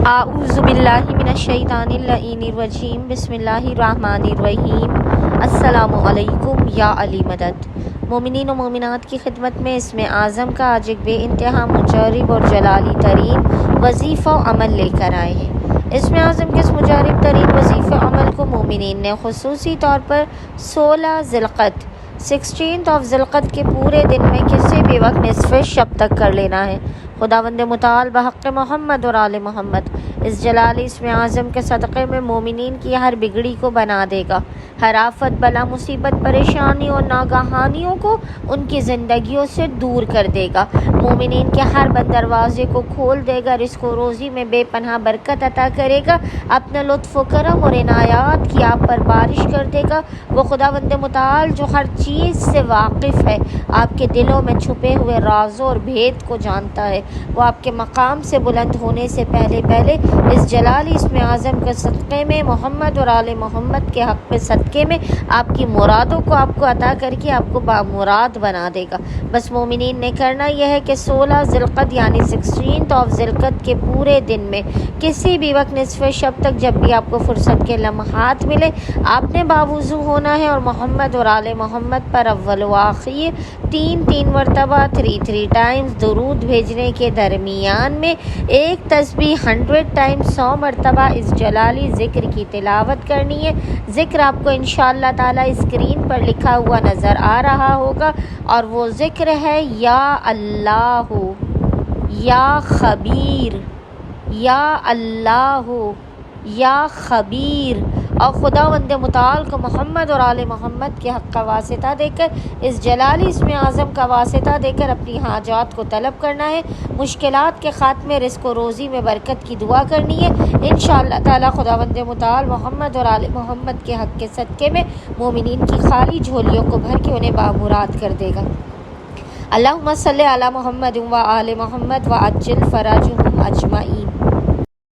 اعوذ باللہ من الشیطان اللعین الرجیم بسم اللہ الرحمن الرحیم السلام علیکم یا علی مدد۔ مومنین و مومنات کی خدمت میں اسم اعظم کا آج ایک بے انتہا مجرب اور جلالی ترین وظیفہ و عمل لے کر آئے ہیں۔ اسم اعظم کے اس مجرب ترین وظیفہ و عمل کو مومنین نے خصوصی طور پر 16 ذی القعدہ کے پورے دن میں کسی بھی وقت نصف شب تک کر لینا ہے۔ خداوند متعال بحق محمد اور آل محمد اس جلالی اسم اعظم کے صدقے میں مومنین کی ہر بگڑی کو بنا دے گا، ہر آفت بلا مصیبت پریشانی اور ناگہانیوں کو ان کی زندگیوں سے دور کر دے گا، مومنین کے ہر بند دروازے کو کھول دے گا، رزق و روزی میں بے پناہ برکت عطا کرے گا، اپنا لطف و کرم اور عنایات کی آپ پر بارش کر دے گا۔ وہ خداوند متعال جو ہر چیز سے واقف ہے، آپ کے دلوں میں چھپے ہوئے رازوں اور بھید کو جانتا ہے، وہ آپ کے مقام سے بلند ہونے سے پہلے اس جلالی اسم اعظم کے صدقے میں محمد اور آل محمد کے حق میں صدقے میں آپ کی مرادوں کو آپ کو عطا کر کے آپ کو بامراد بنا دے گا۔ بس مومنین نے کرنا یہ ہے کہ 16 ذی القعدہ یعنی 16 ذی القعدہ کے پورے دن میں کسی بھی وقت نصف شب تک جب بھی آپ کو فرصت کے لمحات ملے، آپ نے باوضو ہونا ہے اور محمد اور آل محمد پر اول و آخر 3 مرتبہ 3 ٹائمز درود بھیجنے کے درمیان میں ایک تسبیح 100 ٹائمز 100 مرتبہ اس جلالی ذکر کی تلاوت کرنی ہے۔ ذکر آپ کو انشاءاللہ تعالی اسکرین پر لکھا ہوا نظر آ رہا ہوگا، اور وہ ذکر ہے یا اللہ، یا خبیر، یا اللہ، یا خبیر، اور خداوند متعال کو محمد اور آل محمد کے حق کا واسطہ دے کر اس جلالی اسم اعظم کا واسطہ دے کر اپنی حاجات کو طلب کرنا ہے، مشکلات کے خاتمے، رزق و روزی میں برکت کی دعا کرنی ہے۔ انشاءاللہ تعالی خداوند متعال محمد اور آل محمد کے حق کے صدقے میں مومنین کی خالی جھولیوں کو بھر کے انہیں بامراد کر دے گا۔ اللہم صلی علی محمد و آل محمد و عجل فرجہم اجمعین۔